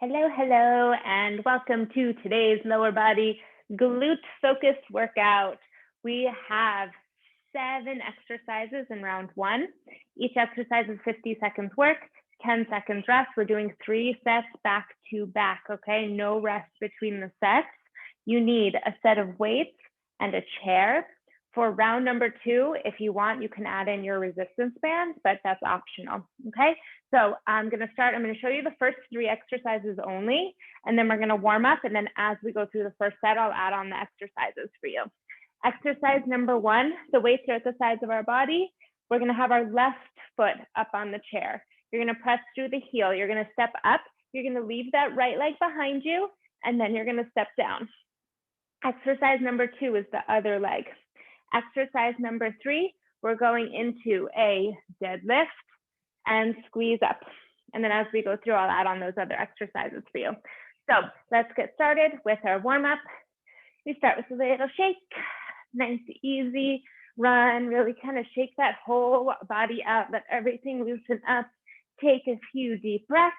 Hello, hello, and welcome to today's lower body glute focused workout. We have 7 exercises in round 1. Each exercise is 50 seconds work, 10 seconds rest. We're doing 3 sets back to back, okay? No rest between the sets. You need a set of weights and a chair. For round number 2, if you want, you can add in your resistance band, but that's optional, okay? So I'm going to show you the first 3 exercises only, and then we're going to warm up, and then as we go through the first set, I'll add on the exercises for you. Exercise number 1, the weights are at the sides of our body. We're going to have our left foot up on the chair. You're going to press through the heel. You're going to step up. You're going to leave that right leg behind you, and then you're going to step down. Exercise number 2 is the other leg. Exercise number 3, we're going into a deadlift and squeeze up. And then as we go through, I'll add on those other exercises for you. So let's get started with our warm up. We start with a little shake, nice, easy run, really kind of shake that whole body out, let everything loosen up. Take a few deep breaths.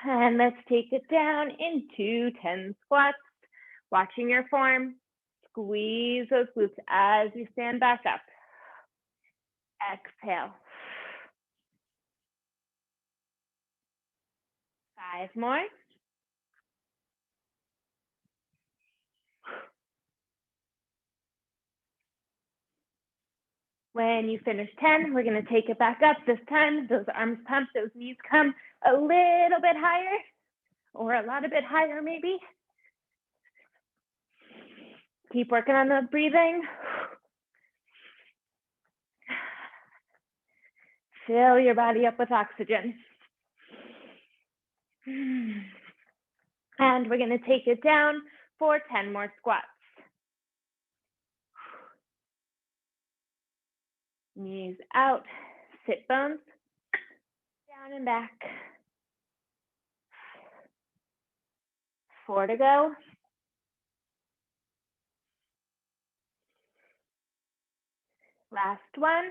And let's take it down into 10 squats. Watching your form, squeeze those glutes as you stand back up. Exhale. 5 more. When you finish 10, we're going to take it back up. This time, those arms pump, those knees come a little bit higher, or a lot bit higher maybe. Keep working on the breathing. Fill your body up with oxygen. And we're going to take it down for 10 more squats. Knees out, sit bones, down and back. 4 to go. Last one.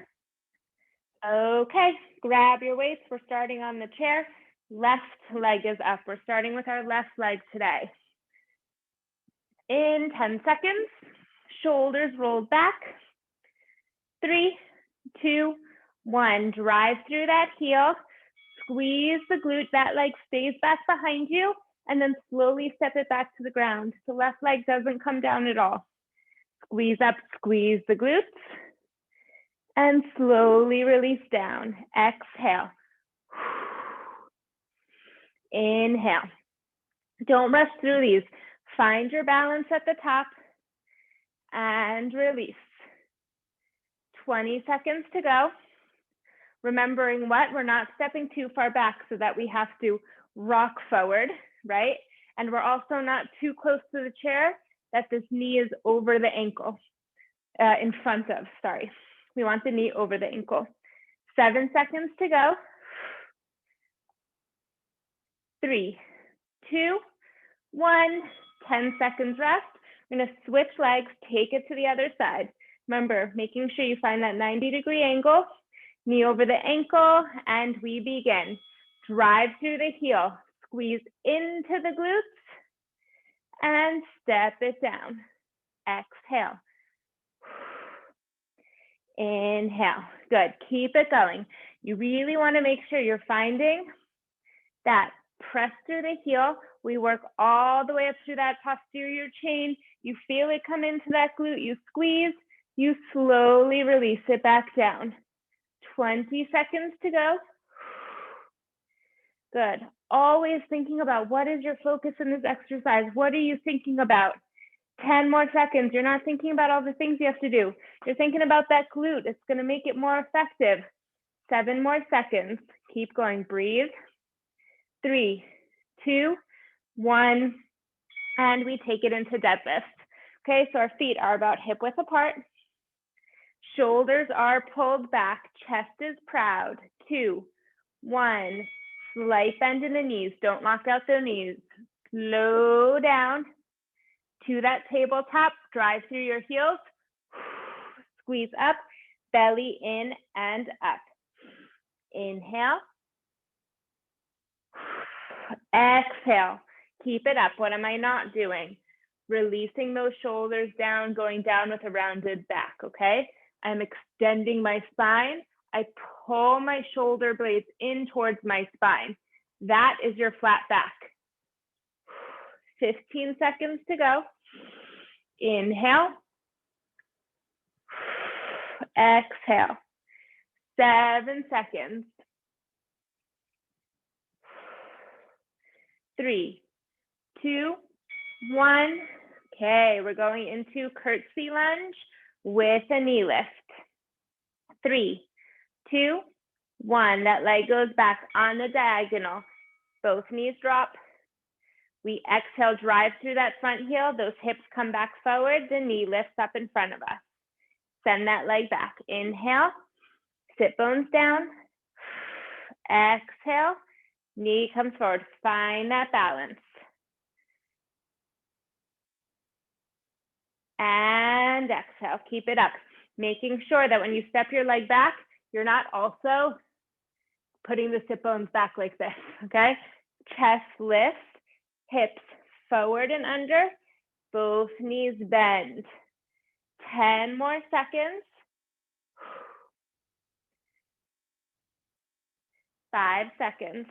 Okay, grab your weights. We're starting on the chair. Left leg is up. We're starting with our left leg today. In 10 seconds, shoulders rolled back. 3, 2, 1. Drive through that heel. Squeeze the glute. That leg stays back behind you. And then slowly step it back to the ground. The left leg doesn't come down at all. Squeeze up, squeeze the glutes. And slowly release down. Exhale. Inhale. Don't rush through these. Find your balance at the top and release. 20 seconds to go. Remembering what? We're not stepping too far back so that we have to rock forward, right? And we're also not too close to the chair that this knee is over the ankle, in front of, sorry. We want the knee over the ankle. 7 seconds to go. 3, 2, 1. 10 seconds rest. We're going to switch legs, take it to the other side. Remember, making sure you find that 90-degree angle, knee over the ankle, and we begin. Drive through the heel, squeeze into the glutes, and step it down. Exhale. Inhale. Good. Keep it going. You really want to make sure you're finding that press through the heel. We work all the way up through that posterior chain. You feel it come into that glute. You squeeze. You slowly release it back down. 20 seconds to go. Good. Always thinking about what is your focus in this exercise. What are you thinking about? 10 more seconds. You're not thinking about all the things you have to do. You're thinking about that glute. It's going to make it more effective. 7 more seconds. Keep going. Breathe. 3, 2, 1. And we take it into deadlift. Okay, so our feet are about hip width apart. Shoulders are pulled back. Chest is proud. 2, 1. Slight bend in the knees. Don't lock out the knees. Slow down. to that tabletop, drive through your heels, squeeze up, belly in and up. Inhale. Exhale. Keep it up. What am I not doing? Releasing those shoulders down, going down with a rounded back, okay? I'm extending my spine. I pull my shoulder blades in towards my spine. That is your flat back. 15 seconds to go. Inhale. Exhale. 7 seconds. 3, 2, 1. Okay, we're going into curtsy lunge with a knee lift. 3, 2, 1. That leg goes back on the diagonal. Both knees drop. We exhale, drive through that front heel. Those hips come back forward. The knee lifts up in front of us. Send that leg back. Inhale, sit bones down. Exhale, knee comes forward. Find that balance. And exhale, keep it up. Making sure that when you step your leg back, you're not also putting the sit bones back like this, okay? Chest lifts, hips forward and under, both knees bend. 10 more seconds. 5 seconds.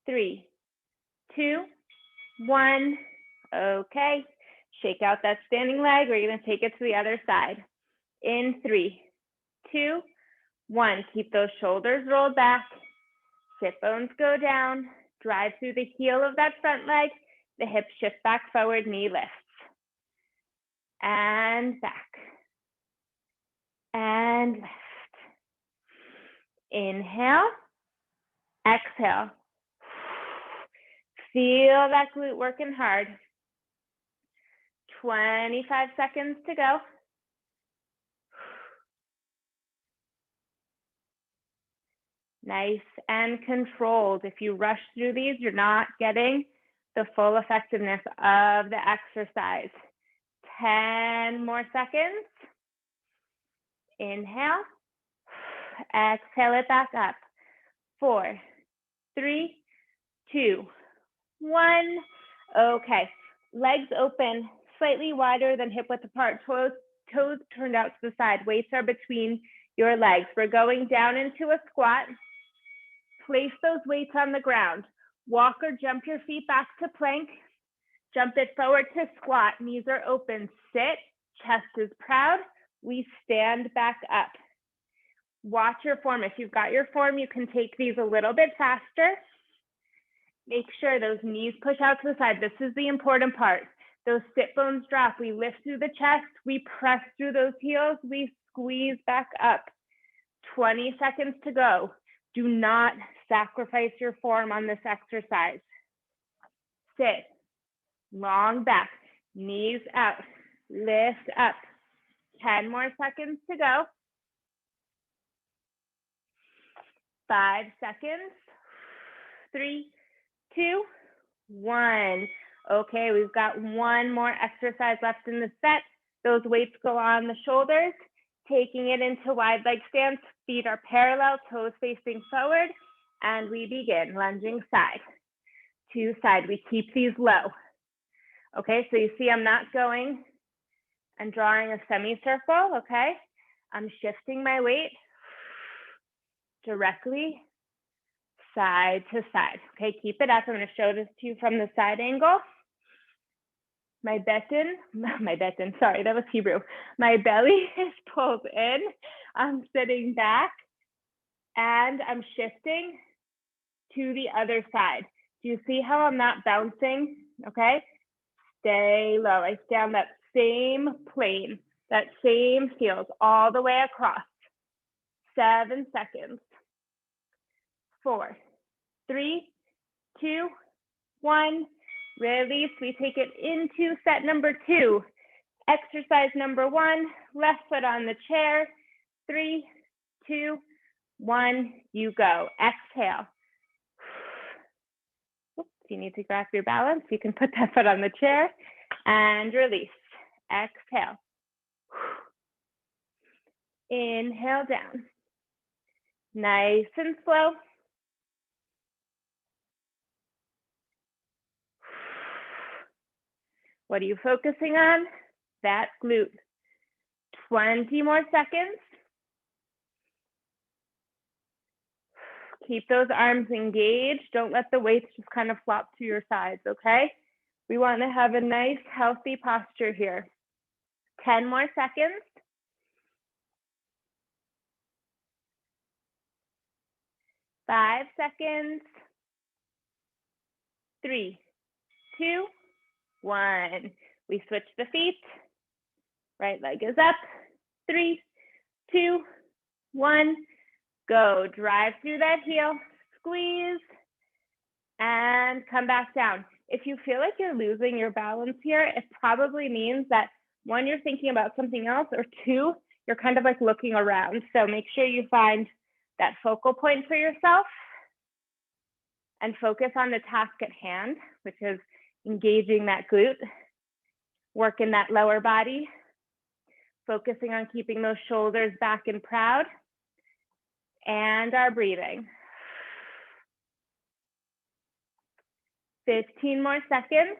3, 2, 1. Okay. Shake out that standing leg. We're going to take it to the other side. In 3, 2, 1. Keep those shoulders rolled back. Sit bones go down. Drive through the heel of that front leg. The hips shift back forward, knee lifts. And back. And lift. Inhale. Exhale. Feel that glute working hard. 25 seconds to go. Nice and controlled. If you rush through these, you're not getting the full effectiveness of the exercise. 10 more seconds. Inhale. Exhale it back up. 4, 3, 2, 1. Okay. Legs open, slightly wider than hip width apart. Toes turned out to the side. Weights are between your legs. We're going down into a squat. Place those weights on the ground. Walk or jump your feet back to plank. Jump it forward to squat. Knees are open. Sit. Chest is proud. We stand back up. Watch your form. If you've got your form, you can take these a little bit faster. Make sure those knees push out to the side. This is the important part. Those sit bones drop. We lift through the chest. We press through those heels. We squeeze back up. 20 seconds to go. Do not sacrifice your form on this exercise. Sit. Long back. Knees out. Lift up. 10 more seconds to go. 5 seconds. 3, 2, 1. Okay, we've got one more exercise left in the set. Those weights go on the shoulders, taking it into wide leg stance. Feet are parallel, toes facing forward, and we begin lunging side to side. We keep these low. Okay, so you see I'm not going and drawing a semicircle, okay? I'm shifting my weight directly side to side. Okay, keep it up. I'm going to show this to you from the side angle. My betten, sorry, that was Hebrew. My belly is pulled in. I'm sitting back and I'm shifting to the other side. Do you see how I'm not bouncing? Okay, stay low. I stay on that same plane, that same heels all the way across. 7 seconds. 4, 3, 2, 1. Release. We take it into set number 2. Exercise number 1. Left foot on the chair. 3, 2, 1. You go. Exhale. If you need to grab your balance, you can put that foot on the chair and release. Exhale. Inhale down. Nice and slow. What are you focusing on? That glute. 20 more seconds. Keep those arms engaged. Don't let the weights just kind of flop to your sides, okay? We want to have a nice, healthy posture here. 10 more seconds. 5 seconds. 3, 2, 1. We switch the feet. Right leg is up. 3, 2, 1. Go. Drive through that heel. Squeeze. And come back down. If you feel like you're losing your balance here, it probably means that 1, you're thinking about something else, or 2, you're kind of like looking around. So make sure you find that focal point for yourself and focus on the task at hand, which is engaging that glute, working that lower body, focusing on keeping those shoulders back and proud, and our breathing. 15 more seconds.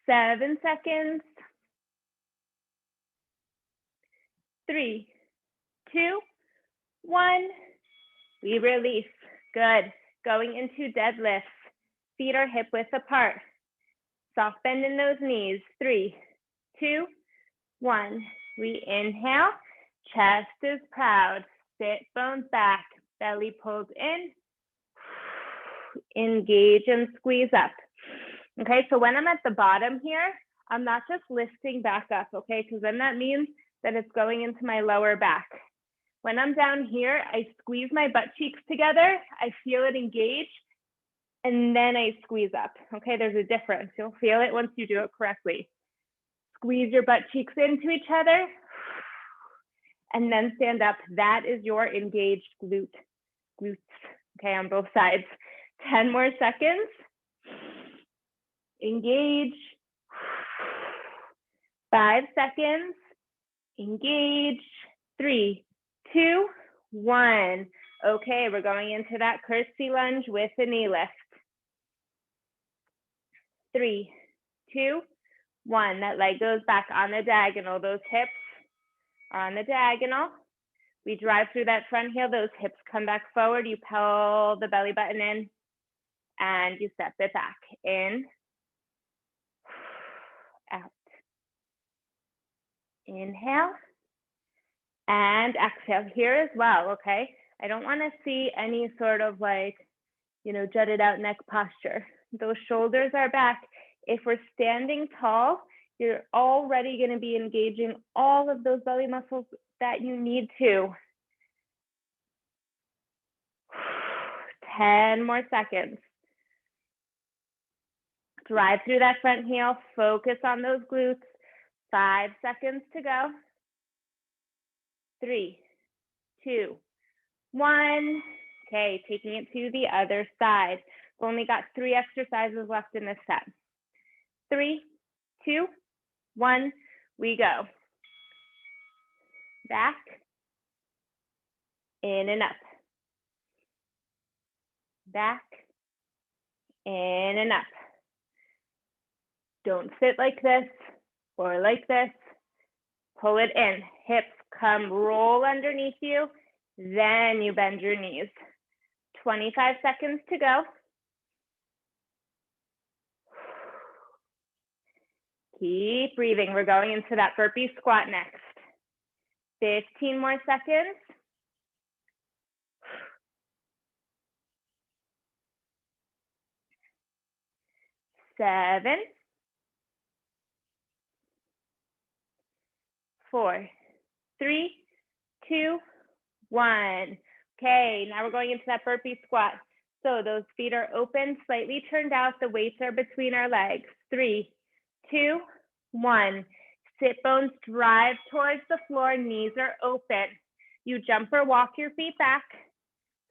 7 seconds. 3, 2, 1. We release. Good. Going into deadlifts. Feet are hip width apart. Soft bend in those knees. 3, 2, 1. We inhale. Chest is proud. Sit bones back. Belly pulls in. Engage and squeeze up. Okay, so when I'm at the bottom here, I'm not just lifting back up, okay? Because then that means that it's going into my lower back. When I'm down here, I squeeze my butt cheeks together. I feel it engage, and then I squeeze up. Okay, there's a difference. You'll feel it once you do it correctly. Squeeze your butt cheeks into each other, and then stand up. That is your engaged glutes, okay, on both sides. 10 more seconds. Engage. 5 seconds. Engage. 3, 2, 1. Okay, we're going into that curtsy lunge with a knee lift. 3, 2, 1. That leg goes back on the diagonal. Those hips are on the diagonal. We drive through that front heel. Those hips come back forward. You pull the belly button in and you step it back. In, out. Inhale and exhale here as well, okay? I don't want to see any sort of like, jutted out neck posture. Those shoulders are back. If we're standing tall, you're already going to be engaging all of those belly muscles that you need to. 10 more seconds. Drive through that front heel. Focus on those glutes. 5 seconds to go. 3, 2, 1. Okay, taking it to the other side. We've only got 3 exercises left in this set. 3, 2, 1. We go. Back. In and up. Back. In and up. Don't sit like this or like this. Pull it in. Hips come roll underneath you. Then you bend your knees. 25 seconds to go. Keep breathing. We're going into that burpee squat next. 15 more seconds. 7, 4, 3, 2, 1. Okay, now we're going into that burpee squat. So those feet are open, slightly turned out. The weights are between our legs. 3, 2, 1. Sit bones drive towards the floor. Knees are open. You jump or walk your feet back,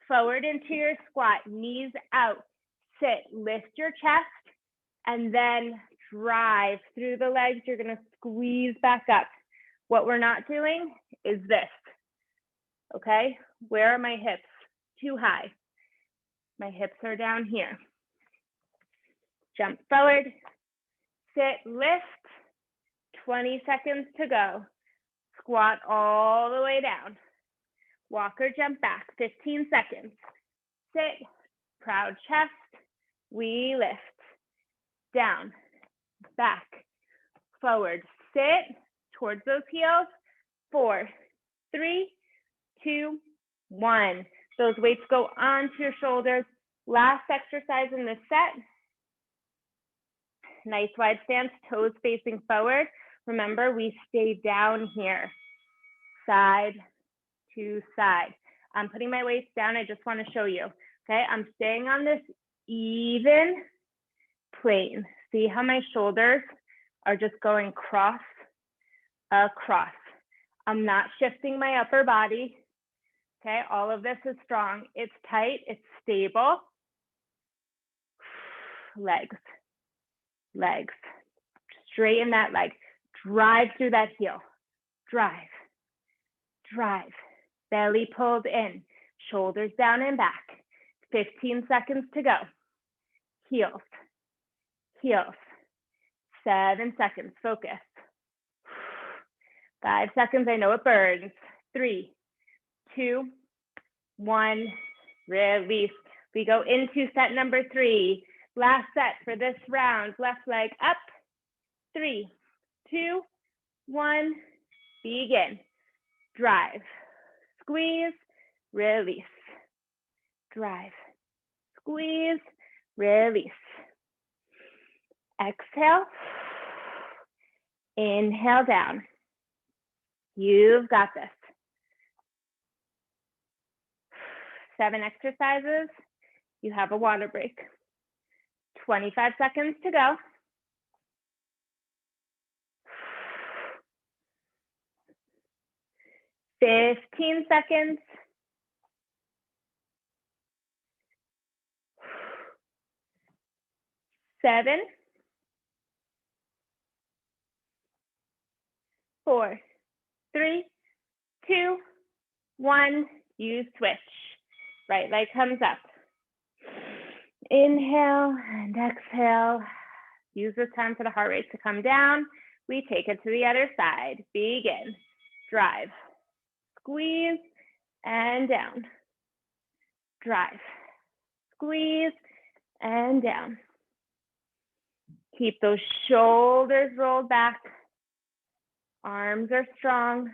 forward into your squat, knees out, sit, lift your chest, and then drive through the legs. You're gonna squeeze back up. What we're not doing is this, okay? Where are my hips? Too high. My hips are down here. Jump forward, sit, lift, 20 seconds to go. Squat all the way down. Walk or jump back, 15 seconds. Sit, proud chest, we lift. Down, back, forward, sit, towards those heels. 4, 3, 2, 1. Those weights go onto your shoulders. Last exercise in this set. Nice wide stance, toes facing forward. Remember, we stay down here, side to side. I'm putting my waist down. I just want to show you, okay? I'm staying on this even plane. See how my shoulders are just going across. I'm not shifting my upper body, okay? All of this is strong. It's tight, it's stable. Legs. Straighten that leg. Drive through that heel. Drive. Belly pulled in. Shoulders down and back. 15 seconds to go. Heels. 7 seconds. Focus. 5 seconds. I know it burns. 3, 2, 1. Release. We go into set number 3. Last set for this round. Left leg up. 3, 2, 1. Begin. Drive. Squeeze. Release. Drive. Squeeze. Release. Exhale. Inhale down. You've got this. 7 exercises. You have a water break. 25 seconds to go. Fifteen seconds. 7, 4, 3, 2, 1. You switch. Right leg comes up. Inhale and exhale. Use this time for the heart rate to come down. We take it to the other side. Begin. Drive. Squeeze and down. Drive. Squeeze and down. Keep those shoulders rolled back. Arms are strong.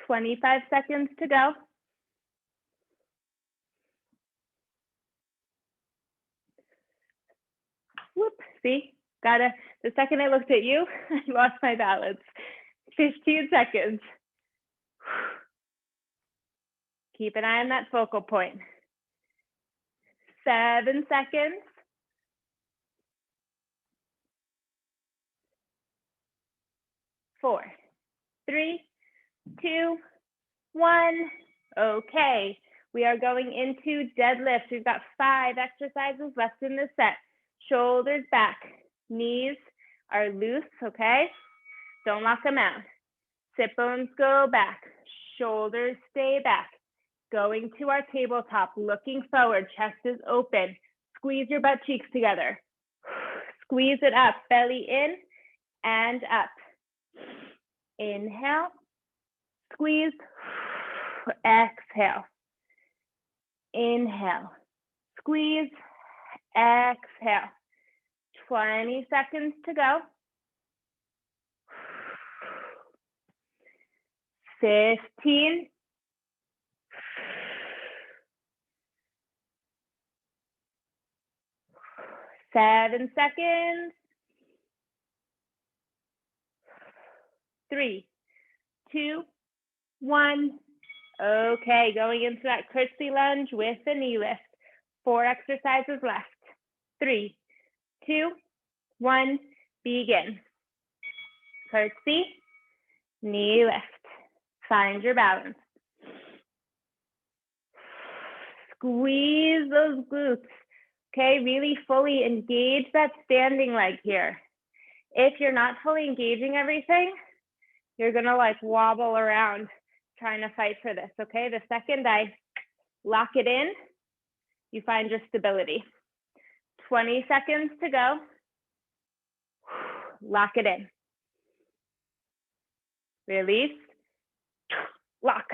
25 seconds to go. Whoop, see, the second I looked at you, I lost my balance. 15 seconds. Keep an eye on that focal point. 7 seconds. 4, 3, 2, 1. Okay, we are going into deadlift. We've got 5 exercises left in this set. Shoulders back, knees are loose, okay? Don't lock them out. Sit bones go back, shoulders stay back. Going to our tabletop, looking forward, chest is open. Squeeze your butt cheeks together. Squeeze it up, belly in and up. Inhale, squeeze, exhale. Inhale, squeeze, exhale. 20 seconds to go. 15. 7 seconds. 3, 2, 1. Okay, going into that curtsy lunge with the knee lift. 4 exercises left. 3, 2, 1, begin. Curtsy, knee lift. Find your balance. Squeeze those glutes. Okay, really fully engage that standing leg here. If you're not fully engaging everything, you're gonna like wobble around trying to fight for this, okay? The second I lock it in, you find your stability. 20 seconds to go. Lock it in. Release, lock.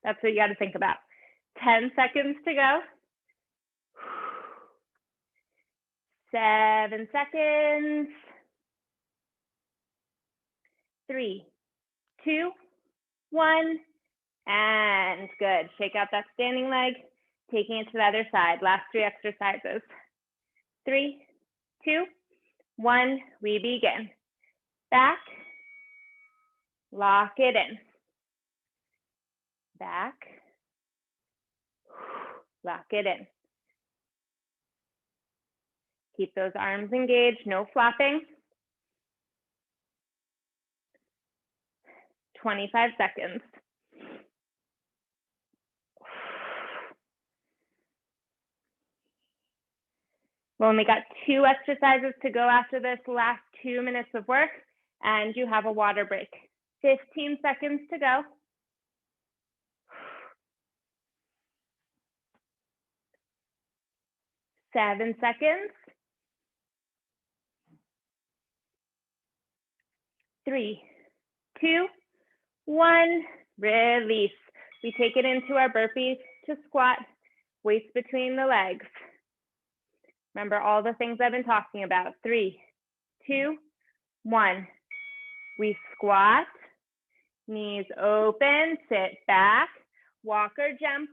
That's what you gotta think about. 10 seconds to go. 7 seconds. 3, 2, 1, and good. Shake out that standing leg, taking it to the other side. Last 3 exercises. 3, 2, 1, we begin. Back, lock it in. Back, lock it in. Keep those arms engaged, no flopping. 25 seconds. We only got 2 exercises to go after this last 2 minutes of work, and you have a water break. 15 seconds to go. 7 seconds. 3, 2, 1, release. We take it into our burpees to squat, weights between the legs. Remember all the things I've been talking about. 3, 2, 1. We squat, knees open, sit back, walk or jump.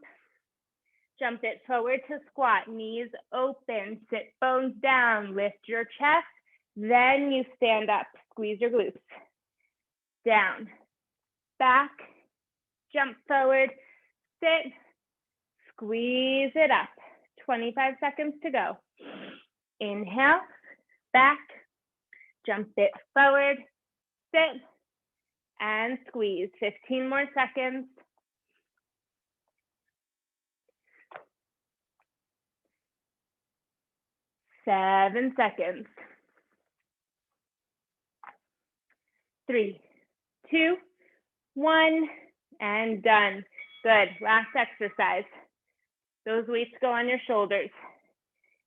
Jump it forward to squat, knees open, sit bones down, lift your chest. Then you stand up, squeeze your glutes. Down, back, jump forward, sit, squeeze it up. 25 seconds to go. Inhale, back, jump it forward, sit, and squeeze. 15 more seconds. 7 seconds. 3, 2, 1, and done. Good. Last exercise. Those weights go on your shoulders.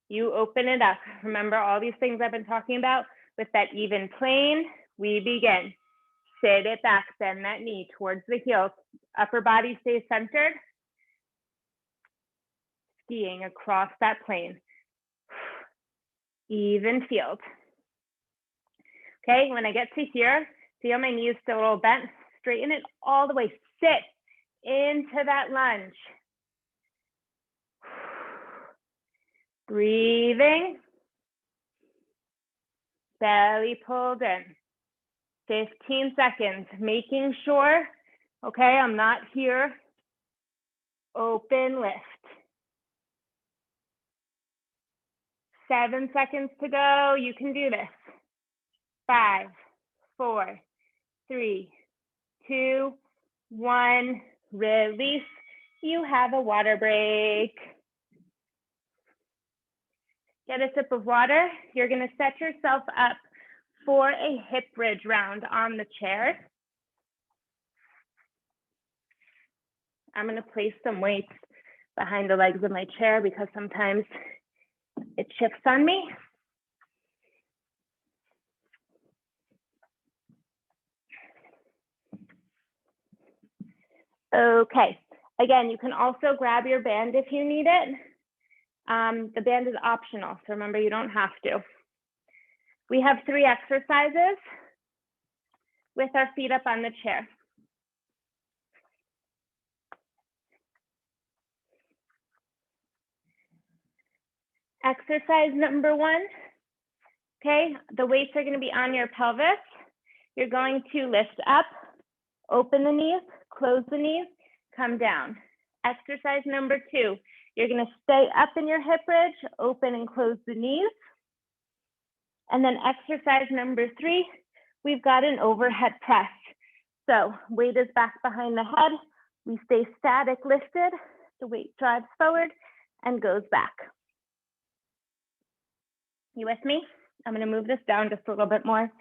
You open it up. Remember all these things I've been talking about with that even plane. We begin. Sit it back, bend that knee towards the heels. Upper body stays centered. Skiing across that plane. Even field. Okay, when I get to here, see how my knees still a little bent? Straighten it all the way. Sit into that lunge. Breathing. Belly pulled in. 15 seconds, making sure, okay, I'm not here. Open lift. 7 seconds to go. You can do this. 5, 4, 3, 2, 1. Release. You have a water break. Get a sip of water. You're going to set yourself up for a hip bridge round on the chair. I'm going to place some weights behind the legs of my chair because sometimes it shifts on me. Okay, again, you can also grab your band if you need it. The band is optional, so remember you don't have to. We have 3 exercises with our feet up on the chair. Exercise number 1, okay, the weights are going to be on your pelvis. You're going to lift up, open the knees, close the knees, come down. Exercise number 2, you're going to stay up in your hip bridge, open and close the knees. And then exercise number 3, we've got an overhead press. So weight is back behind the head. We stay static lifted. The weight drives forward and goes back. You with me? I'm going to move this down just a little bit more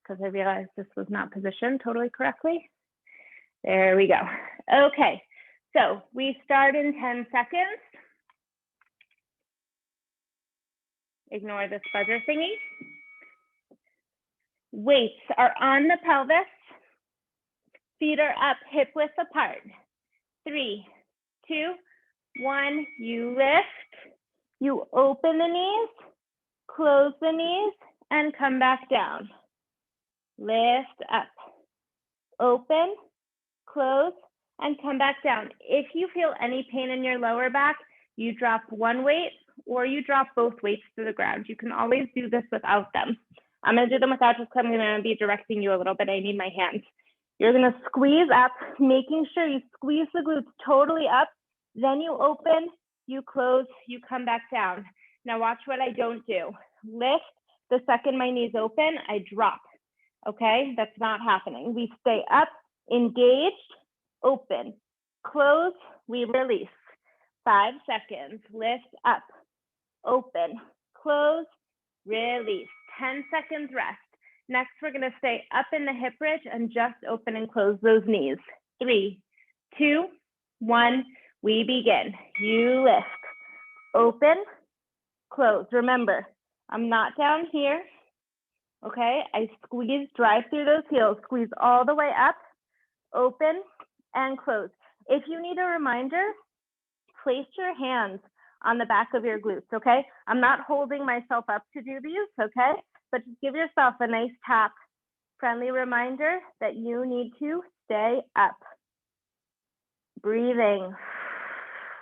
because I realized this was not positioned totally correctly. There we go. Okay, so we start in 10 seconds. Ignore this buzzer thingy. Weights are on the pelvis. Feet are up, hip width apart. 3, 2, 1. You lift. You open the knees, close the knees, and come back down. Lift up. Open, close, and come back down. If you feel any pain in your lower back, you drop one weight or you drop both weights to the ground. You can always do this without them. I'm going to do them without just because I'm going to be directing you a little bit. I need my hands. You're going to squeeze up, making sure you squeeze the glutes totally up. Then you open, you close, you come back down. Now watch what I don't do. Lift. The second my knees open, I drop. Okay, that's not happening. We stay up, engaged, open, close, we release. 5 seconds. Lift up, open, close, release. 10 seconds rest. Next, we're going to stay up in the hip bridge and just open and close those knees. 3, 2, 1. We begin. You lift, open, close. Remember, I'm not down here. Okay, I squeeze, drive through those heels, squeeze all the way up, open, and close. If you need a reminder, place your hands on the back of your glutes, okay? I'm not holding myself up to do these, okay? But just give yourself a nice tap, friendly reminder that you need to stay up. Breathing.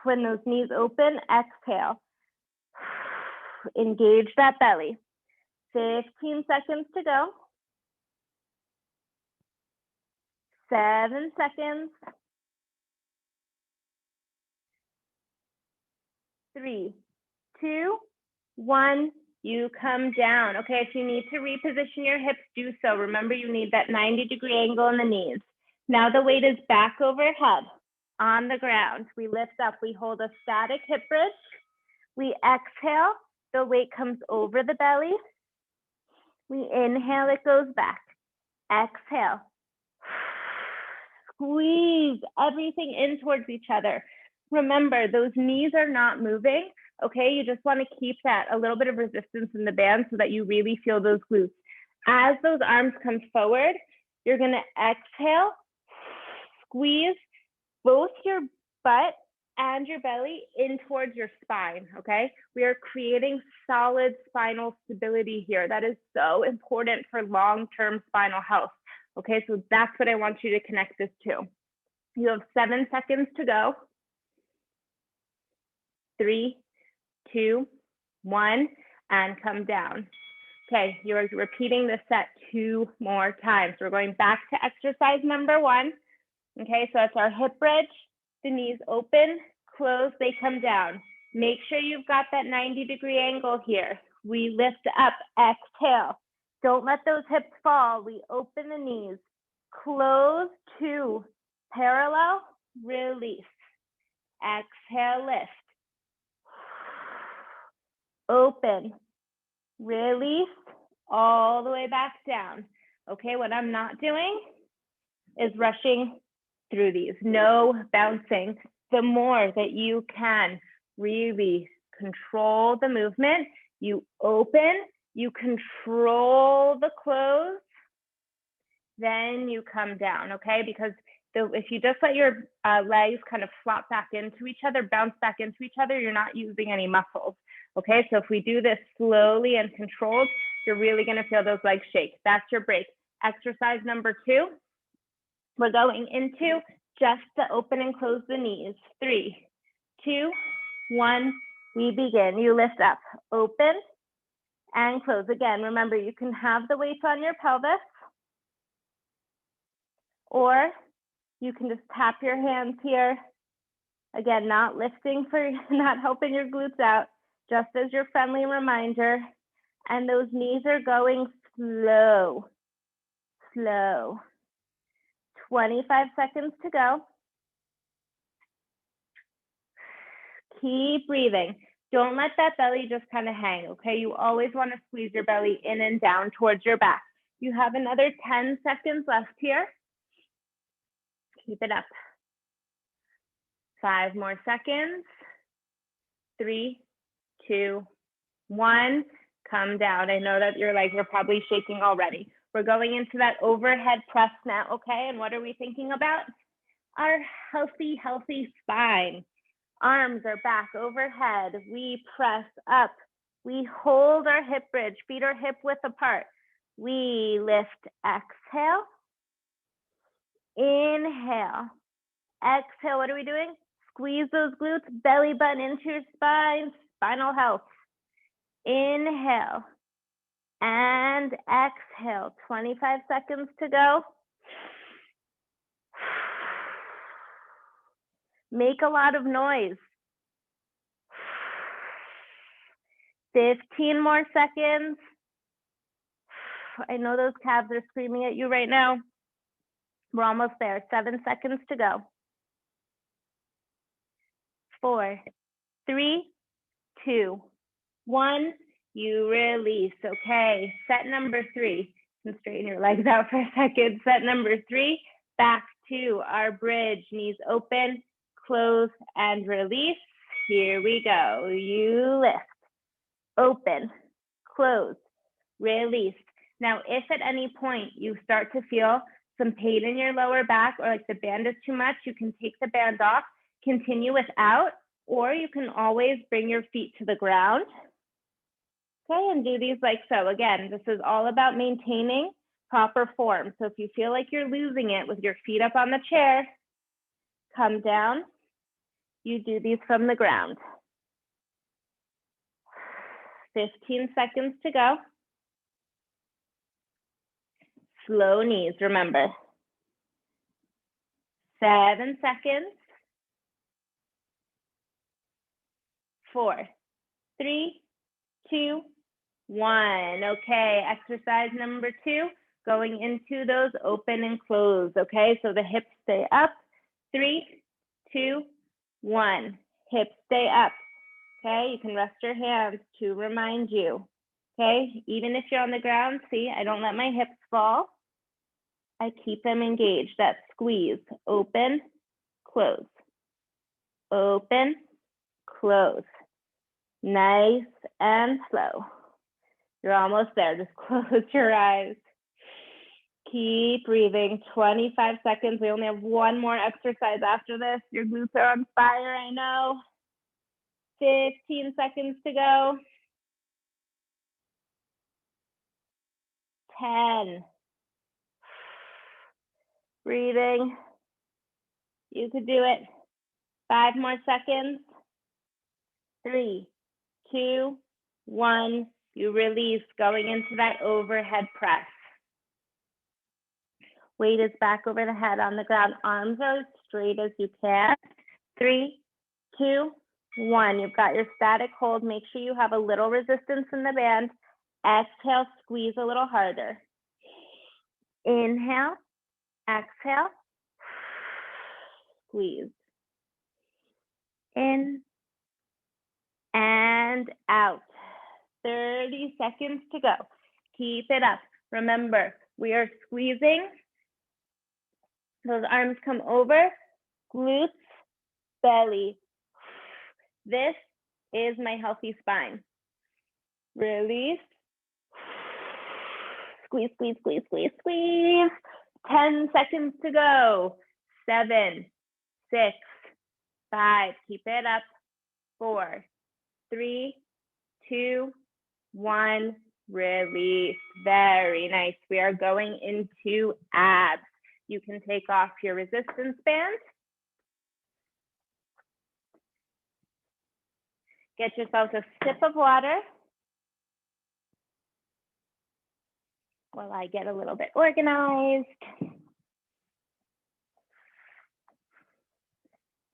When those knees open, exhale. Engage that belly. 15 seconds to go. 7 seconds. 3, 2, 1. You come down. Okay, if you need to reposition your hips, do so. Remember, you need that 90-degree angle in the knees. Now the weight is back overhead on the ground. We lift up. We hold a static hip bridge. We exhale. The weight comes over the belly. We inhale, it goes back. Exhale. Squeeze everything in towards each other. Remember, those knees are not moving, okay? You just want to keep that a little bit of resistance in the band so that you really feel those glutes. As those arms come forward, you're going to exhale, squeeze both your butt and your belly in towards your spine, okay? We are creating solid spinal stability here. That is so important for long-term spinal health, okay? So that's what I want you to connect this to. You have 7 seconds to go. 3, 2, 1, and come down. Okay, you're repeating this set 2 more times. We're going back to exercise number 1. Okay, so it's our hip bridge. The knees open, close, they come down. Make sure you've got that 90-degree angle here. We lift up, exhale. Don't let those hips fall. We open the knees, close, 2, parallel, release. Exhale, lift. Open, release, all the way back down. Okay, what I'm not doing is rushing through these. No bouncing. The more that you can really control the movement, you open, you control the close, then you come down, okay? Because if you just let your legs kind of flop back into each other, bounce back into each other, you're not using any muscles, okay? So if we do this slowly and controlled, you're really gonna feel those legs shake. That's your break. Exercise number 2, we're going into just to open and close the knees. 3, 2, 1, we begin. You lift up, open and close. Again, remember, you can have the weights on your pelvis, or you can just tap your hands here. Again, not lifting for, not helping your glutes out, just as your friendly reminder. And those knees are going slow, slow. 25 seconds to go. Keep breathing. Don't let that belly just kind of hang, okay? You always want to squeeze your belly in and down towards your back. You have another 10 seconds left here. Keep it up. 5 more seconds. 3, 2, 1. Come down. I know that your legs are probably shaking already. We're going into that overhead press now, okay? And what are we thinking about? Our healthy spine. Arms are back overhead. We press up. We hold our hip bridge. Feet are hip width apart. We lift. Exhale. Inhale. Exhale. What are we doing? Squeeze those glutes. Belly button into your spine. Spinal health. Inhale. And exhale. 25 seconds to go. Make a lot of noise. 15 more seconds. I know those calves are screaming at you right now. We're almost there. 7 seconds to go. 4, 3, 2, 1. You release. Okay. Set number 3. You can straighten your legs out for a second. Set number 3. Back to our bridge. Knees open. Close and release. Here we go. You lift, open, close, release. Now, if at any point you start to feel some pain in your lower back or like the band is too much, you can take the band off, continue without, or you can always bring your feet to the ground. Okay, and do these like so. Again, this is all about maintaining proper form. So if you feel like you're losing it with your feet up on the chair, come down. You do these from the ground. 15 seconds to go. Slow knees, remember. 7 seconds. 4, 3, 2, 1. Okay, exercise number 2, going into those open and close. Okay, so the hips stay up. 3, 2, 1. Hips stay up. Okay, you can rest your hands to remind you. Okay, even if you're on the ground, see, I don't let my hips fall. I keep them engaged. That squeeze. Open, close. Open, close. Nice and slow. You're almost there. Just close your eyes. Keep breathing. 25 seconds. We only have one more exercise after this. Your glutes are on fire, I know. 15 seconds to go. 10. Breathing. You could do it. 5 more seconds. 3, 2, 1. You release, going into that overhead press. Weight is back over the head on the ground. Arms are as straight as you can. 3, 2, 1. You've got your static hold. Make sure you have a little resistance in the band. Exhale, squeeze a little harder. Inhale, exhale, squeeze. In and out. 30 seconds to go. Keep it up. Remember, we are squeezing. Those arms come over, glutes, belly. This is my healthy spine. Release. Squeeze, squeeze, squeeze, squeeze, squeeze. 10 seconds to go. 7, 6, 5. Keep it up. 4, 3, 2, 1. Release. Very nice. We are going into abs. You can take off your resistance band. Get yourself a sip of water while I get a little bit organized.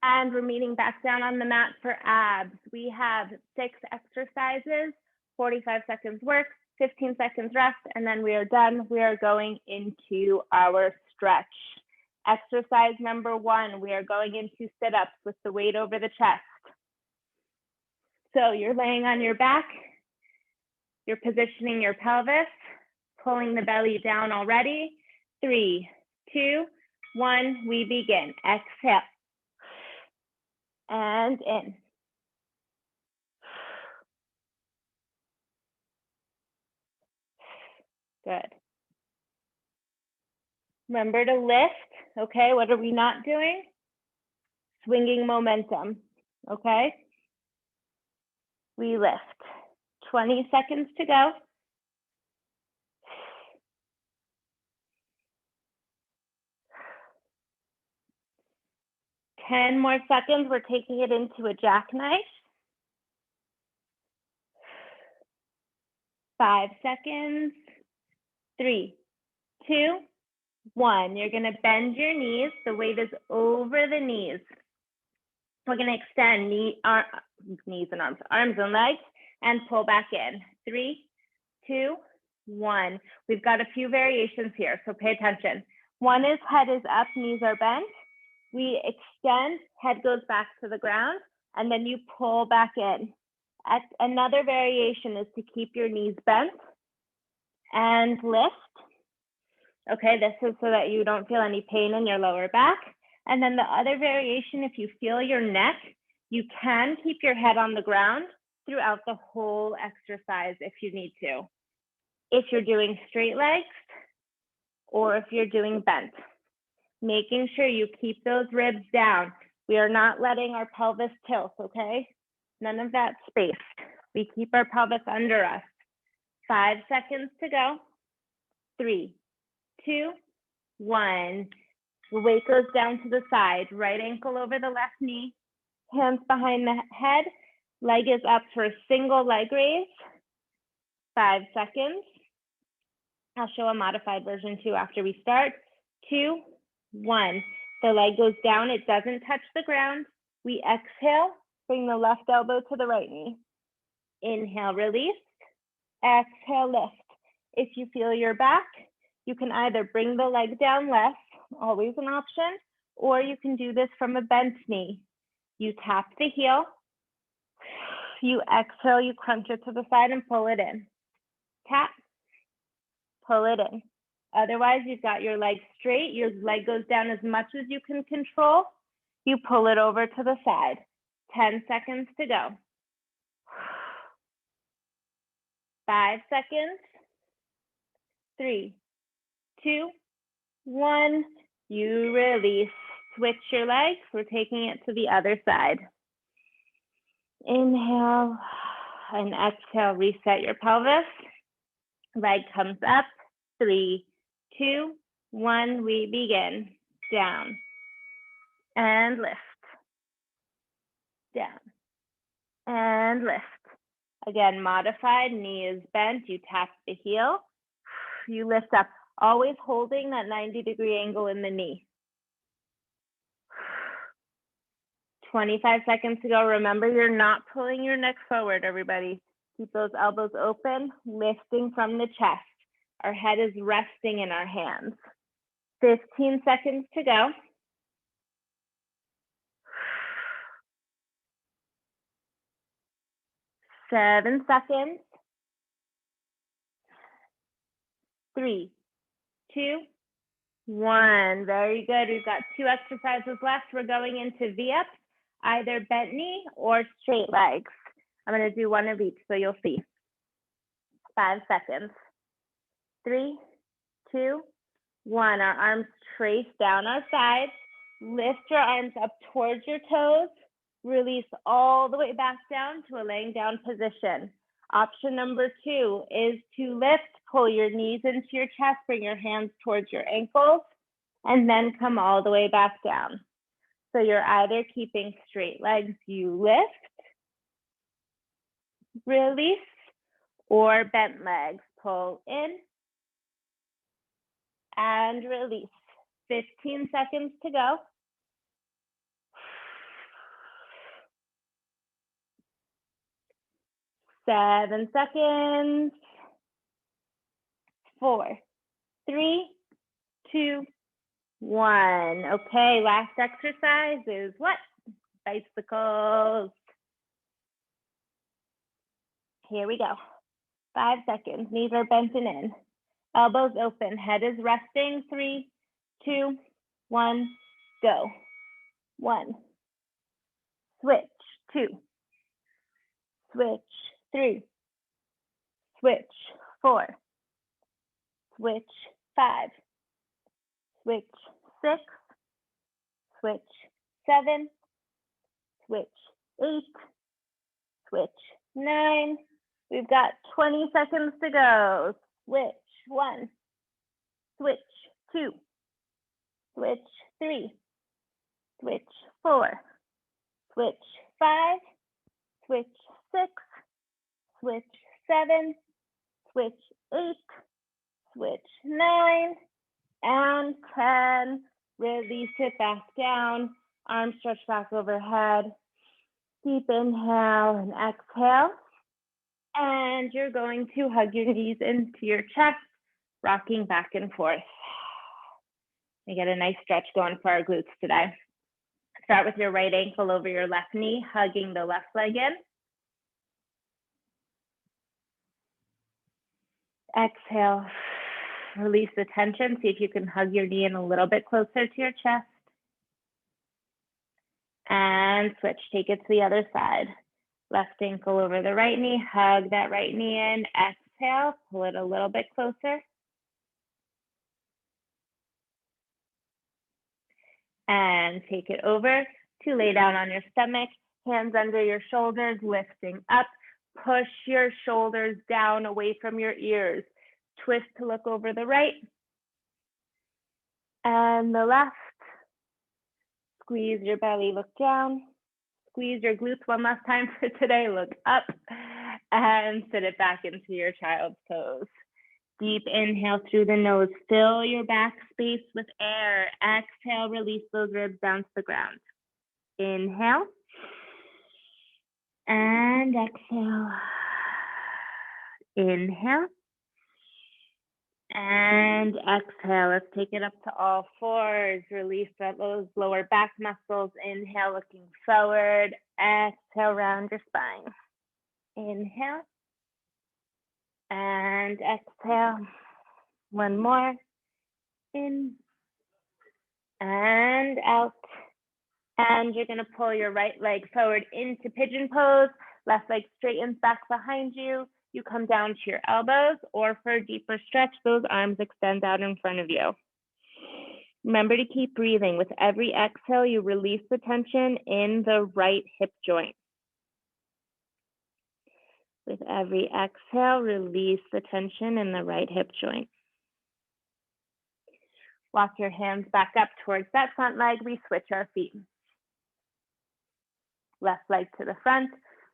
And we're meeting back down on the mat for abs. We have 6 exercises, 45 seconds work, 15 seconds rest, and then we are done. We are going into our stretch. Exercise number 1, we are going into sit-ups with the weight over the chest. So you're laying on your back, you're positioning your pelvis, pulling the belly down already. 3, 2, 1, we begin. Exhale. And in. Good. Remember to lift, okay? What are we not doing? Swinging momentum, okay? We lift. 20 seconds to go. Ten more seconds, we're taking it into a jackknife. 5 seconds. 3, 2, 1. You're gonna bend your knees. The weight is over the knees. We're gonna extend knees and arms and legs, and pull back in. 3, 2, 1. We've got a few variations here, so pay attention. One is head is up, knees are bent. We extend, head goes back to the ground, and then you pull back in. Another variation is to keep your knees bent and lift. Okay, this is so that you don't feel any pain in your lower back. And then the other variation, if you feel your neck, you can keep your head on the ground throughout the whole exercise if you need to. If you're doing straight legs or if you're doing bent, making sure you keep those ribs down. We are not letting our pelvis tilt, okay? None of that space. We keep our pelvis under us. 5 seconds to go. 3, 2, 1. The weight goes down to the side. Right ankle over the left knee. Hands behind the head. Leg is up for a single leg raise. 5 seconds. I'll show a modified version too after we start. 2, 1. The leg goes down. It doesn't touch the ground. We exhale. Bring the left elbow to the right knee. Inhale, release. Exhale, lift. If you feel your back, you can either bring the leg down less, always an option, or you can do this from a bent knee. You tap the heel, you exhale, you crunch it to the side and pull it in. Tap, pull it in. Otherwise, you've got your leg straight, your leg goes down as much as you can control, you pull it over to the side. 10 seconds to go. 5 seconds. 3, 2, 1. You release. Switch your legs. We're taking it to the other side. Inhale and exhale. Reset your pelvis. Leg comes up. 3, 2, 1. We begin. Down and lift. Down and lift. Again, modified, knee is bent, you tap the heel, you lift up, always holding that 90-degree angle in the knee. 25 seconds to go. Remember, you're not pulling your neck forward, everybody. Keep those elbows open, lifting from the chest. Our head is resting in our hands. 15 seconds to go. 7 seconds. 3, 2, 1. Very good. We've got 2 exercises left. We're going into V-ups, either bent knee or straight legs. I'm going to do one of each so you'll see. 5 seconds. 3, 2, 1. Our arms trace down our sides. Lift your arms up towards your toes. Release all the way back down to a laying down position. Option number 2 is to lift, pull your knees into your chest, bring your hands towards your ankles, and then come all the way back down. So you're either keeping straight legs, you lift, release, or bent legs, pull in, and release. 15 seconds to go. 7 seconds. 4, 3, 2, 1. Okay, last exercise is what? Bicycles. Here we go. 5 seconds. Knees are bent and in. Elbows open. Head is resting. 3, 2, 1, go. 1. Switch. 2. Switch. 3. Switch. 4. Switch. 5. Switch. 6. Switch. 7. Switch. 8. Switch. 9. We've got 20 seconds to go. Switch. 1. Switch. 2. Switch. 3. Switch. 4. Switch. 5. Switch. 6. Switch. 7. Switch. 8. Switch. 9. And 10. Release it back down. Arms stretch back overhead. Deep inhale and exhale. And you're going to hug your knees into your chest, rocking back and forth. We get a nice stretch going for our glutes today. Start with your right ankle over your left knee, hugging the left leg in. Exhale, release the tension. See if you can hug your knee in a little bit closer to your chest. And switch, take it to the other side. Left ankle over the right knee, hug that right knee in. Exhale, pull it a little bit closer. And take it over to lay down on your stomach, hands under your shoulders, lifting up. Push your shoulders down away from your ears. Twist to look over the right and the left. Squeeze your belly, look down. Squeeze your glutes one last time for today. Look up and sit it back into your child's pose. Deep inhale through the nose. Fill your back space with air. Exhale, release those ribs down to the ground. Inhale. And exhale. Inhale. And exhale. Let's take it up to all fours. Release those lower back muscles. Inhale, looking forward. Exhale, round your spine. Inhale. And exhale. One more. In. And out. And you're going to pull your right leg forward into pigeon pose. Left leg straightens back behind you. You come down to your elbows, or for a deeper stretch, those arms extend out in front of you. Remember to keep breathing. With every exhale, you release the tension in the right hip joint. With every exhale, release the tension in the right hip joint. Walk your hands back up towards that front leg. We switch our feet. Left leg to the front,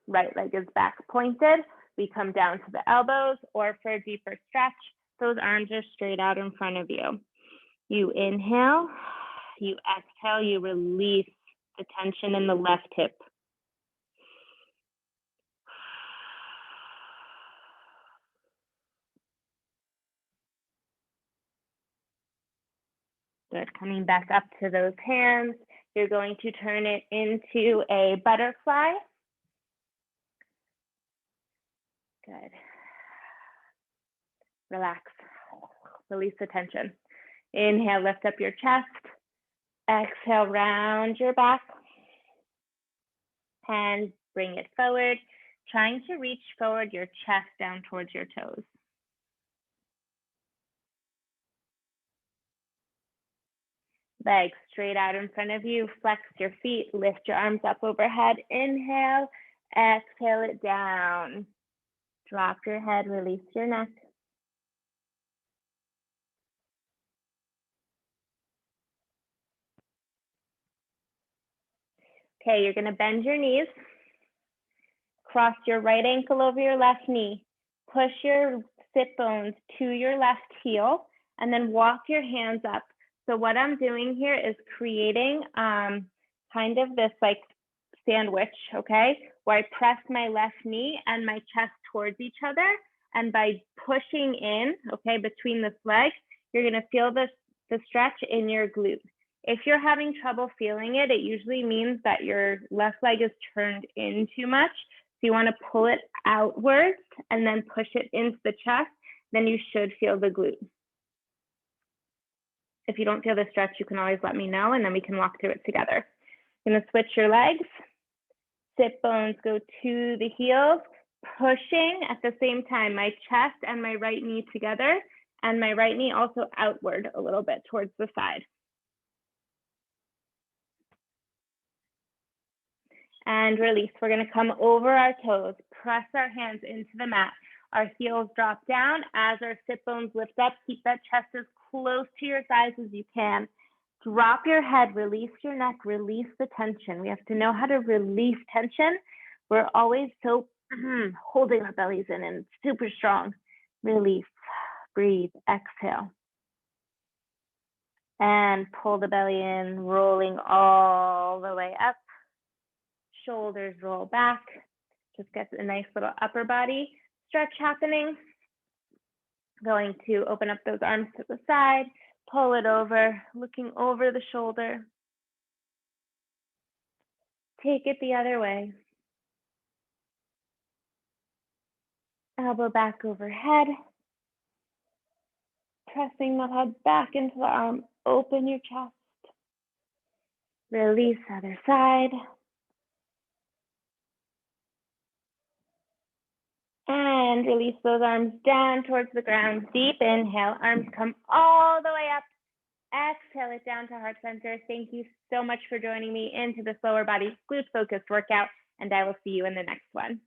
right leg is back pointed. We come down to the elbows, or for a deeper stretch, those arms are straight out in front of you. You inhale, you exhale, you release the tension in the left hip. Good, coming back up to those hands. You're going to turn it into a butterfly. Good. Relax. Release the tension. Inhale, lift up your chest. Exhale, round your back. And bring it forward, trying to reach forward your chest down towards your toes. Legs straight out in front of you. Flex your feet. Lift your arms up overhead. Inhale. Exhale it down. Drop your head. Release your neck. Okay, you're going to bend your knees. Cross your right ankle over your left knee. Push your sit bones to your left heel, and then walk your hands up. So what I'm doing here is creating kind of this like sandwich, okay, where I press my left knee and my chest towards each other. And by pushing in, okay, between this leg, you're going to feel the the stretch in your glute. If you're having trouble feeling it, it usually means that your left leg is turned in too much. So you want to pull it outwards and then push it into the chest. Then you should feel the glute. If you don't feel the stretch, you can always let me know, and then we can walk through it together. I'm going to switch your legs. Sit bones go to the heels, pushing at the same time my chest and my right knee together, and my right knee also outward a little bit towards the side. And release. We're going to come over our toes, press our hands into the mat. Our heels drop down as our sit bones lift up. Keep that chest as close to your thighs as you can. Drop your head, release your neck, release the tension. We have to know how to release tension. We're always so holding our bellies in and super strong. Release, breathe, exhale. And pull the belly in, rolling all the way up. Shoulders roll back. Just get a nice little upper body stretch happening. Going to open up those arms to the side, pull it over, looking over the shoulder. Take it the other way. Elbow back overhead. Pressing the head back into the arm. Open your chest. Release other side. And release those arms down towards the ground. Deep inhale, arms come all the way up. Exhale it down to heart center. Thank you so much for joining me into this lower body glute focused workout, and I will see you in the next one.